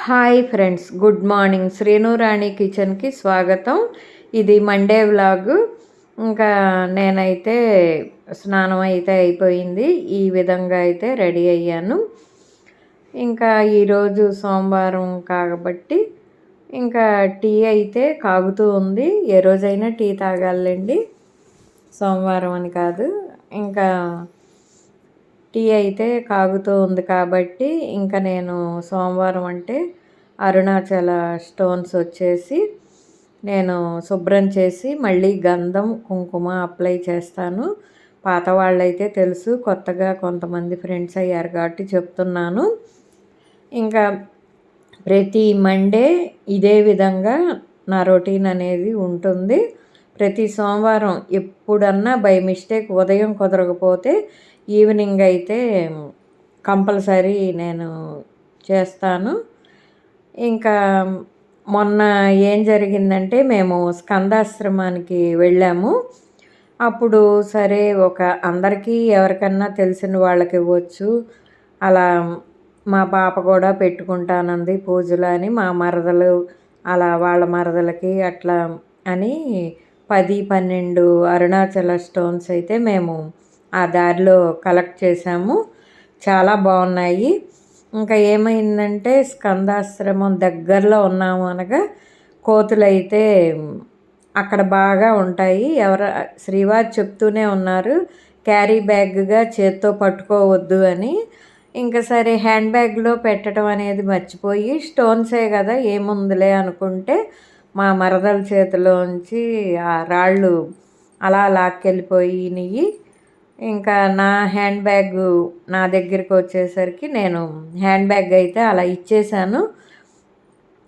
Hi friends, good morning. Srinu Rani కిచెన్కి స్వాగతం. ఇది మండే వ్లాగ్. ఇంకా నేనైతే స్నానం అయితే అయిపోయింది. ఈ విధంగా అయితే రెడీ అయ్యాను. ఇంకా ఈరోజు సోమవారం కాబట్టి ఇంకా టీ అయితే కాగుతూ ఉంది. ఏ రోజైనా టీ తాగాలండి, సోమవారం అని కాదు. ఇంకా టీ అయితే కాగుతూ ఉంది కాబట్టి ఇంకా నేను సోమవారం అంటే అరుణాచల స్టోన్స్ వచ్చేసి నేను శుభ్రం చేసి మళ్ళీ గంధం కుంకుమ అప్లై చేస్తాను. పాత వాళ్ళైతే తెలుసు, కొత్తగా కొంతమంది ఫ్రెండ్స్ అయ్యారు కాబట్టి చెప్తున్నాను. ఇంకా ప్రతి మండే ఇదే విధంగా నా రొటీన్ అనేది ఉంటుంది. ప్రతి సోమవారం ఎప్పుడన్నా బై మిస్టేక్ ఉదయం కుదరకపోతే ఈవినింగ్ అయితే కంపల్సరీ నేను చేస్తాను. ఇంకా మొన్న ఏం జరిగిందంటే మేము స్కందాశ్రమానికి వెళ్ళాము. అప్పుడు సరే అందరికీ ఎవరికన్నా తెలిసిన వాళ్ళకి ఇవ్వచ్చు, అలా మా పాప కూడా పెట్టుకుంటానంది పూజలు అని, మా మరదలు అలా వాళ్ళ మరదలకి అట్లా అని 10-12 అరుణాచల స్టోన్స్ అయితే మేము ఆ దారిలో కలెక్ట్ చేసాము. చాలా బాగున్నాయి. ఇంకా ఏమైందంటే స్కందాశ్రమం దగ్గరలో ఉన్నాము అనగా కోతులైతే అక్కడ బాగా ఉంటాయి. శ్రీవారు చెప్తూనే ఉన్నారు, క్యారీ బ్యాగ్గా చేత్తో పట్టుకోవద్దు అని. ఇంకా సరే హ్యాండ్ బ్యాగ్లో పెట్టడం అనేది మర్చిపోయి స్టోన్సే కదా ఏముందిలే అనుకుంటే మా మరదల చేతిలోంచి ఆ రాళ్ళు అలా లాక్కెళ్ళిపోయినాయి. ఇంకా నా హ్యాండ్ బ్యాగ్ నా దగ్గరికి వచ్చేసరికి నేను హ్యాండ్ బ్యాగ్ అయితే అలా ఇచ్చేసాను.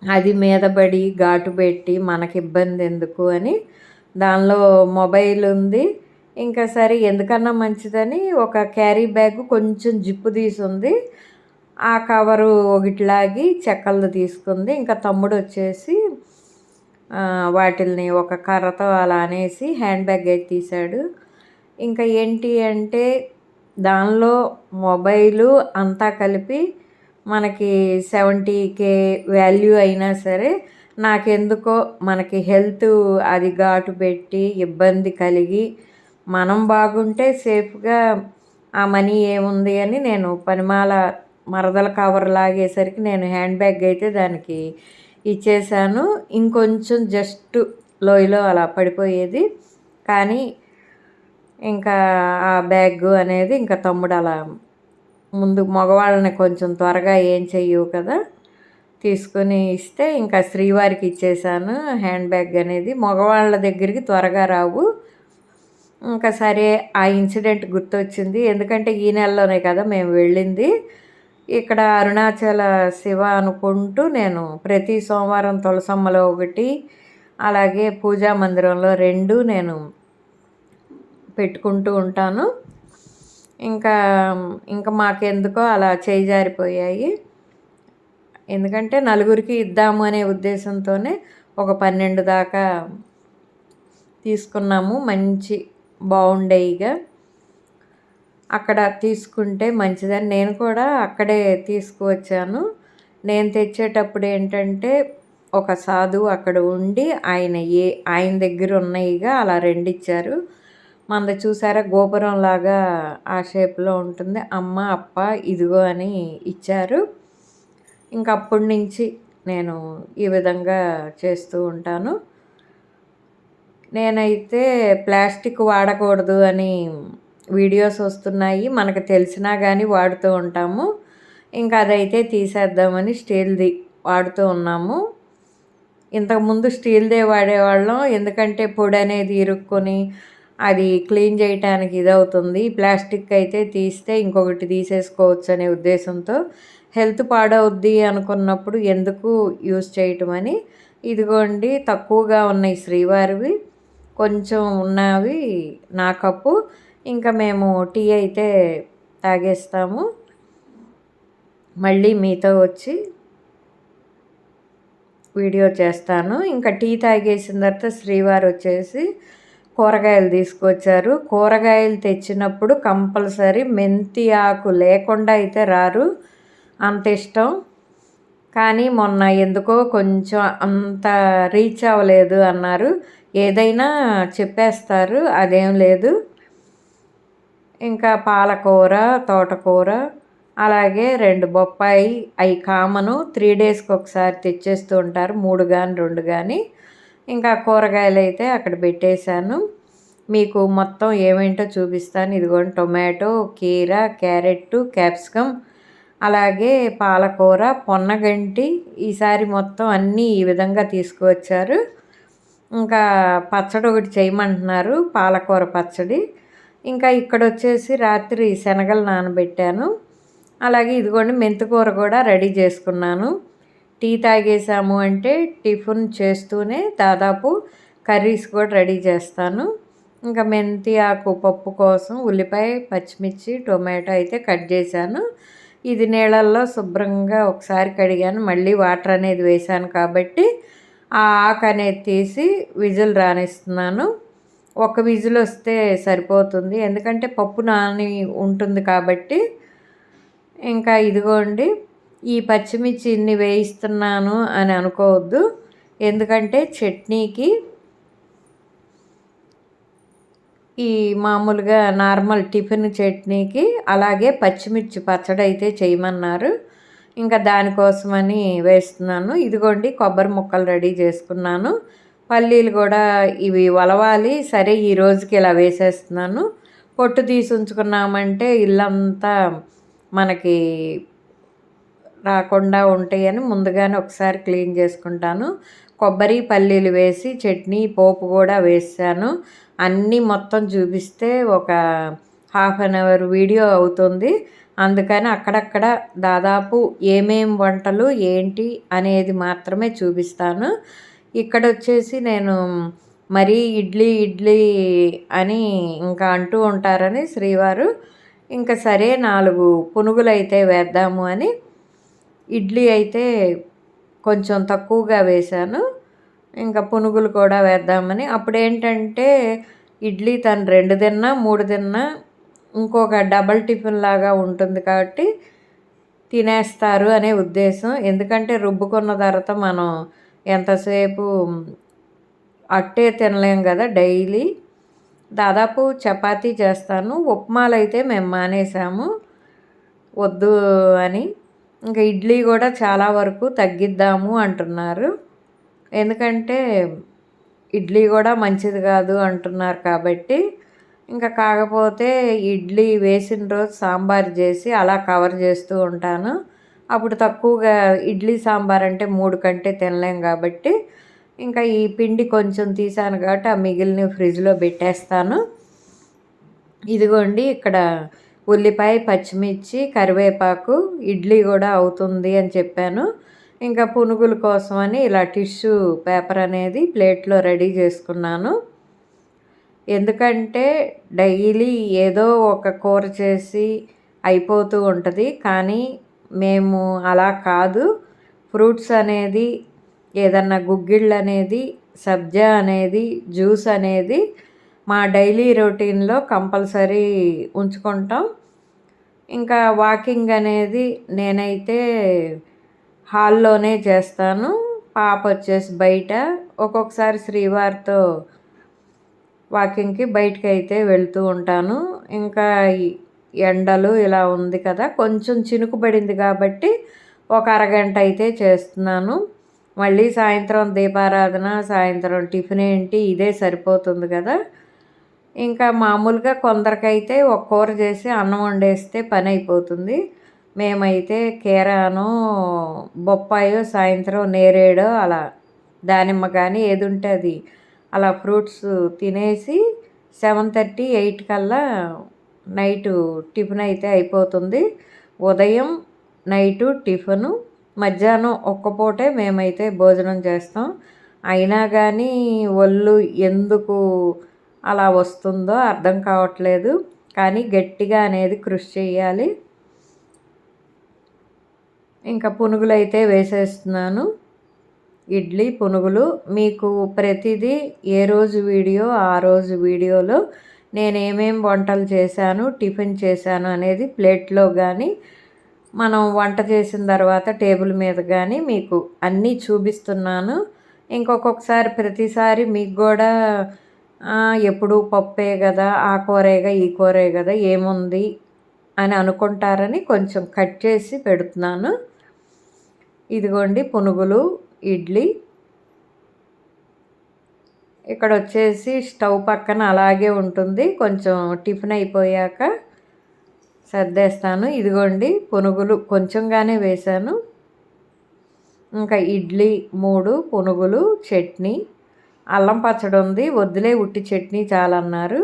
అది మీద పడి ఘాటు పెట్టి మనకి ఇబ్బంది ఎందుకు అని దానిలో మొబైల్ ఉంది. ఇంకా సరే ఎందుకన్నా మంచిదని ఒక క్యారీ బ్యాగ్ కొంచెం జిప్పు తీసుంది, ఆ కవరు ఒకటిలాగి చెక్కలది తీసుకుంది. ఇంకా తమ్ముడు వచ్చేసి వాటిల్ని ఒక కర్రతో అలా అనేసి హ్యాండ్ బ్యాగ్ అయితే తీశాడు. ఇంకా ఏంటి అంటే దానిలో మొబైలు అంతా కలిపి మనకి 70K వాల్యూ అయినా సరే నాకెందుకో మనకి హెల్త్ అది ఘాటు పెట్టి ఇబ్బంది కలిగి మనం బాగుంటే సేఫ్గా ఆ మనీ ఏముంది అని నేను పనిమాల మరదల కవర్ లాగేసరికి నేను హ్యాండ్ బ్యాగ్ అయితే దానికి ఇచ్చేసాను. ఇంకొంచెం జస్ట్ లోయలో అలా పడిపోయేది, కానీ ఇంకా ఆ బ్యాగ్ అనేది ఇంకా తమ్ముడు అలా ముందు మగవాళ్ళని కొంచెం త్వరగా ఏం చెయ్యవు కదా తీసుకొని ఇస్తే ఇంకా శ్రీవారికి ఇచ్చేసాను. హ్యాండ్ బ్యాగ్ అనేది మగవాళ్ళ దగ్గరికి త్వరగా రావు. ఇంకా సరే ఆ ఇన్సిడెంట్ గుర్తొచ్చింది, ఎందుకంటే ఈ నెలలోనే కదా మేము వెళ్ళింది. ఇక్కడ అరుణాచల శివ అనుకుంటూ నేను ప్రతి సోమవారం తులసమ్మలో 1 అలాగే పూజా మందిరంలో 2 నేను పెట్టుకుంటూ ఉంటాను. ఇంకా ఇంకా మాకెందుకో అలా చేయి జారిపోయాయి. ఎందుకంటే నలుగురికి ఇద్దాము అనే ఉద్దేశంతోనే ఒక 12 దాకా తీసుకున్నాము. మంచి బాగుండేయిగా అక్కడ తీసుకుంటే మంచిదని నేను కూడా అక్కడే తీసుకువచ్చాను. నేను తెచ్చేటప్పుడు ఏంటంటే ఒక సాధువు అక్కడ ఉండి ఆయన దగ్గర ఉన్నాయిగా అలా 2 ఇచ్చారు. మనది చూసారా గోపురం లాగా ఆ షేప్లో ఉంటుంది. అమ్మ అప్ప ఇదిగో అని ఇచ్చారు. ఇంకా అప్పటి నుంచి నేను ఈ విధంగా చేస్తూ ఉంటాను. నేనైతే ప్లాస్టిక్ వాడకూడదు అని వీడియోస్ వస్తున్నాయి, మనకు తెలిసినా కానీ వాడుతూ ఉంటాము. ఇంకా అదైతే తీసేద్దామని స్టీల్ది వాడుతూ ఉన్నాము. ఇంతకుముందు స్టీల్దే వాడేవాళ్ళం, ఎందుకంటే పొడి అనేది ఇరుక్కొని అది క్లీన్ చేయటానికి ఇదవుతుంది. ప్లాస్టిక్ అయితే తీస్తే ఇంకొకటి తీసేసుకోవచ్చు అనే ఉద్దేశంతో హెల్త్ పాడవుద్ది అనుకున్నప్పుడు ఎందుకు యూజ్ చేయటం అని ఇదిగోండి తక్కువగా ఉన్నాయి శ్రీవారివి, కొంచెం ఉన్నవి నా కప్పు. ఇంకా మేము టీ అయితే తాగేస్తాము. మళ్ళీ మీతో వచ్చి వీడియో చేస్తాను. ఇంకా టీ తాగేసిన తర్వాత శ్రీవారు వచ్చేసి కూరగాయలు తీసుకొచ్చారు. కూరగాయలు తెచ్చినప్పుడు కంపల్సరీ మెంతి ఆకు లేకుండా అయితే రారు, అంత ఇష్టం. కానీ మొన్న ఎందుకో కొంచెం అంత రీచ్ అవ్వలేదు అన్నారు. ఏదైనా చెప్పేస్తారు, అదేం లేదు. ఇంకా పాలకూర, తోటకూర, అలాగే 2 బొప్పాయి, అవి కామను 3 డేస్కి ఒకసారి తెచ్చేస్తూ ఉంటారు, 3 కానీ 2 కానీ. ఇంకా కూరగాయలు అయితే అక్కడ పెట్టేశాను. మీకు మొత్తం ఏమేంటో చూపిస్తాను. ఇదిగోండి టొమాటో, కీర, క్యారెట్, క్యాప్సికమ్, అలాగే పాలకూర, పొన్నగంటి. ఈసారి మొత్తం అన్నీ ఈ విధంగా తీసుకువచ్చారు. ఇంకా పచ్చడి ఒకటి చేయమంటున్నారు, పాలకూర పచ్చడి. ఇంకా ఇక్కడ వచ్చేసి రాత్రి శనగలు నానబెట్టాను. అలాగే ఇదిగోండి మెంతికూర కూడా రెడీ చేసుకున్నాను. టీ తాగేసాము అంటే టిఫిన్ చేస్తూనే దాదాపు కర్రీస్ కూడా రెడీ చేస్తాను. ఇంకా మెంతి ఆకు పప్పు కోసం ఉల్లిపాయ, పచ్చిమిర్చి, టొమాటో అయితే కట్ చేశాను. ఇది నీళ్ళల్లో శుభ్రంగా ఒకసారి కడిగాను, మళ్ళీ వాటర్ అనేది వేశాను కాబట్టి ఆ ఆకు అనేది తీసి విజిల్ రానిస్తున్నాను. ఒక విజిల్ వస్తే సరిపోతుంది, ఎందుకంటే పప్పు నాని ఉంటుంది కాబట్టి. ఇంకా ఇదిగోండి ఈ పచ్చిమిర్చి ఇన్ని వేయిస్తున్నాను అని అనుకోవద్దు, ఎందుకంటే చట్నీకి ఈ మామూలుగా నార్మల్ టిఫిన్ చట్నీకి అలాగే పచ్చిమిర్చి పచ్చడి అయితే చేయమన్నారు. ఇంకా దానికోసమని వేస్తున్నాను. ఇదిగోండి కొబ్బరి ముక్కలు రెడీ చేసుకున్నాను. పల్లీలు కూడా ఇవి వలవాలి, సరే ఈ రోజుకి ఇలా వేసేస్తున్నాను. పొట్టు తీసి ఉంచుకున్నామంటే ఇల్లంతా మనకి రాకుండా ఉంటాయని ముందుగానే ఒకసారి క్లీన్ చేసుకుంటాను. కొబ్బరి, పల్లీలు వేసి చట్నీ, పోపు కూడా వేసాను. అన్నీ మొత్తం చూపిస్తే ఒక హాఫ్ అన్ అవర్ వీడియో అవుతుంది. అందుకని అక్కడక్కడ దాదాపు ఏమేం వంటలు ఏంటి అనేది మాత్రమే చూపిస్తాను. ఇక్కడ వచ్చేసి నేను మరీ ఇడ్లీ ఇడ్లీ అని ఇంకా అంటూ ఉంటారని శ్రీవారు ఇంకా సరే 4 పునుగులు అయితే వేద్దాము అని ఇడ్లీ అయితే కొంచెం తక్కువగా వేశాను. ఇంకా పునుగులు కూడా వేద్దామని. అప్పుడు ఏంటంటే ఇడ్లీ తను 2 తిన్నా 3 తిన్నా ఇంకొక డబల్ టిఫిన్ లాగా ఉంటుంది కాబట్టి తినేస్తారు అనే ఉద్దేశం. ఎందుకంటే రుబ్బుకున్న తర్వాత మనం ఎంతసేపు అట్టే తినలేం కదా డైలీ. దాదాపు చపాతీ చేస్తాను. ఉప్మాలు అయితే మేము మానేసాము, వద్దు అని. ఇంకా ఇడ్లీ కూడా చాలా వరకు తగ్గిద్దాము అంటున్నారు, ఎందుకంటే ఇడ్లీ కూడా మంచిది కాదు అంటున్నారు కాబట్టి. ఇంకా కాకపోతే ఇడ్లీ వేసిన రోజు సాంబార్ చేసి అలా కవర్ చేస్తూ ఉంటాను. అప్పుడు తక్కువగా ఇడ్లీ సాంబార్ అంటే 3 కంటే తినలేం కాబట్టి ఇంకా ఈ పిండి కొంచెం తీసాను కాబట్టి ఆ మిగిలిన ఫ్రిడ్జ్లో పెట్టేస్తాను. ఇదిగోండి ఇక్కడ ఉల్లిపాయ, పచ్చిమిర్చి, కరివేపాకు, ఇడ్లీ కూడా అవుతుంది అని చెప్పాను. ఇంకా పునుగుల కోసమని ఇలా టిష్యూ పేపర్ అనేది ప్లేట్లో రెడీ చేసుకున్నాను. ఎందుకంటే డైలీ ఏదో ఒక కూర చేసి అయిపోతూ ఉంటుంది, కానీ మేము అలా కాదు. ఫ్రూట్స్ అనేది, ఏదన్నా గుగ్గిళ్ళు అనేది, సబ్జా అనేది, జ్యూస్ అనేది మా డైలీ రొటీన్లో కంపల్సరీ ఉంచుకుంటాం. ఇంకా వాకింగ్ అనేది నేనైతే హాల్లోనే చేస్తాను, పాప వచ్చేసి బయట. ఒక్కొక్కసారి శ్రీవారితో వాకింగ్కి బయటకు అయితే వెళ్తూ ఉంటాను. ఇంకా ఎండలు ఇలా ఉంది కదా, కొంచెం చినుకుబడింది కాబట్టి ఒక అరగంట అయితే చేస్తున్నాను. మళ్ళీ సాయంత్రం దీపారాధన, సాయంత్రం టిఫిన్ ఏంటి, ఇదే సరిపోతుంది కదా. ఇంకా మామూలుగా కొందరికైతే ఒక కూర చేసి అన్నం వండేస్తే పని అయిపోతుంది. మేమైతే కీరానో, బొప్పాయో, సాయంత్రం నేరేడో, అలా దానిమ్మ కానీ ఏది ఉంటే అది అలా ఫ్రూట్స్ తినేసి 7:30, 8 కల్లా నైటు టిఫిన్ అయితే అయిపోతుంది. ఉదయం నైటు టిఫిను, మధ్యాహ్నం ఒక్క పూటే మేమైతే భోజనం చేస్తాం. అయినా కానీ ఒళ్ళు ఎందుకు అలా వస్తుందో అర్థం కావట్లేదు, కానీ గట్టిగా అనేది కృషి చేయాలి. ఇంకా పునుగులు అయితే వేసేస్తున్నాను. ఇడ్లీ, పునుగులు మీకు ప్రతిదీ ఏ రోజు వీడియో ఆ రోజు వీడియోలో నేను ఏమేమి వంటలు చేశాను, టిఫిన్ చేశాను అనేది ప్లేట్లో కానీ మనం వంట చేసిన తర్వాత టేబుల్ మీద కానీ మీకు అన్నీ చూపిస్తున్నాను. ఇంకొకసారి ప్రతిసారి మీకు కూడా ఎప్పుడు పప్పే కదా, ఆ కూరేగా ఈ కూరే కదా, ఏముంది అని అనుకుంటారని కొంచెం కట్ చేసి పెడుతున్నాను. ఇదిగోండి పునుగులు, ఇడ్లీ. ఇక్కడ వచ్చేసి స్టవ్ పక్కన అలాగే ఉంటుంది. కొంచెం టిఫిన్ అయిపోయాక సర్దేస్తాను. ఇదిగోండి పునుగులు కొంచెంగానే వేశాను. ఇంకా ఇడ్లీ 3, పునుగులు, చట్నీ, అల్లం పచ్చడి ఉంది. వద్దులే ఉట్టి చట్నీ చాలన్నారు.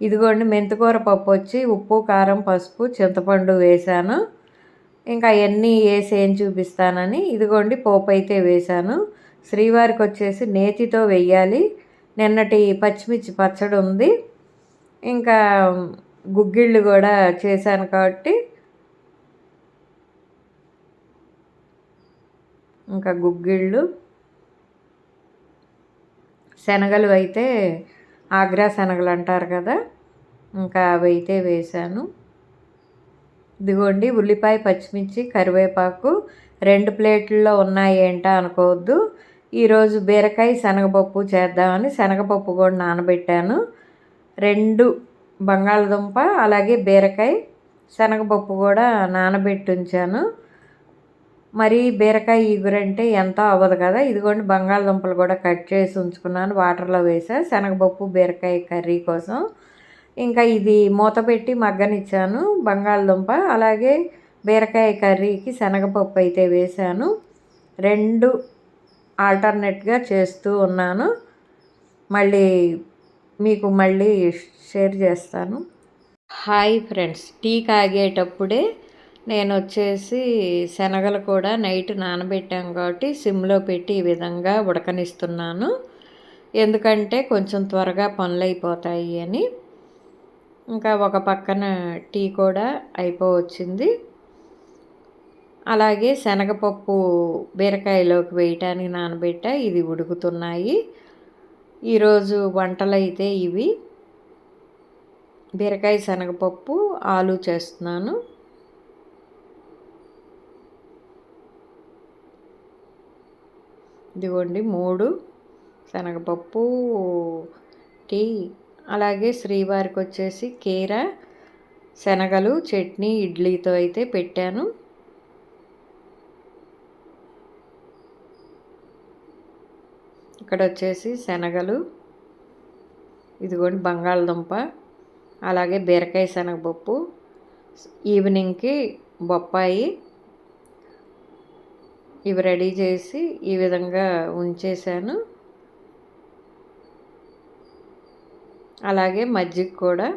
ఇదిగోండి మెంతికూర పప్పు వచ్చి ఉప్పు, కారం, పసుపు, చింతపండు వేశాను. ఇంకా అవన్నీ వేసి ఏం చూపిస్తానని ఇదిగోండి పోపు అయితే వేశాను. శ్రీవారికి వచ్చేసి నేతితో వెయ్యాలి. నిన్నటి పచ్చిమిర్చి పచ్చడి ఉంది. ఇంకా గుగ్గిళ్ళు కూడా చేశాను కాబట్టి ఇంకా గుగ్గిళ్ళు, శనగలు అయితే ఆగ్రా శనగలు అంటారు కదా, ఇంకా అవి అయితే వేశాను. ఇదిగోండి ఉల్లిపాయ, పచ్చిమిర్చి, కరివేపాకు 2 ప్లేట్లలో ఉన్నాయి ఏంటా అనుకోవద్దు. ఈరోజు బీరకాయ శనగపప్పు చేద్దామని శనగపప్పు కూడా నానబెట్టాను. 2 బంగాళదుంప అలాగే బీరకాయ శనగపప్పు కూడా నానబెట్టి ఉంచాను. మరి బీరకాయ ఇగురంటే ఎంతో అవ్వదు కదా. ఇదిగోండి బంగాళదుంపలు కూడా కట్ చేసి ఉంచుకున్నాను, వాటర్లో వేసా శనగపప్పు బీరకాయ కర్రీ కోసం. ఇంకా ఇది మూత పెట్టి మగ్గనిచ్చాను. బంగాళదుంప అలాగే బీరకాయ కర్రీకి శనగపప్పు అయితే వేశాను. 2 ఆల్టర్నేట్గా చేస్తూ ఉన్నాను. మీకు మళ్ళీ షేర్ చేస్తాను. హాయ్ ఫ్రెండ్స్, టీ కాగేటప్పుడే నేను వచ్చేసి శనగలు కూడా నైట్ నానబెట్టాం కాబట్టి సిమ్లో పెట్టి ఈ విధంగా ఉడకనిస్తున్నాను. ఎందుకంటే కొంచెం త్వరగా పనులు అయిపోతాయి అని. ఇంకా ఒక పక్కన టీ కూడా అయిపోవచ్చింది. అలాగే శనగపప్పు బీరకాయలోకి వేయటానికి నానబెట్టా, ఇది ఉడుకుతున్నాయి. ఈరోజు వంటలు అయితే ఇవి. బీరకాయ శనగపప్పు ఆలు చేస్తున్నాను. ఇదిగోండి 3 శనగపప్పు, టీ, అలాగే శ్రీవారికి వచ్చేసి కీర, శనగలు, చట్నీ, ఇడ్లీతో అయితే పెట్టాను. ఇక్కడ వచ్చేసి శనగలు, ఇదిగోండి బంగాళదుంప, అలాగే బీరకాయ శనగపప్పు, ఈవినింగ్కి బొప్పాయి, ఇవి రెడీ చేసి ఈ విధంగా ఉంచేసాను. అలాగే మజ్జిగ కూడా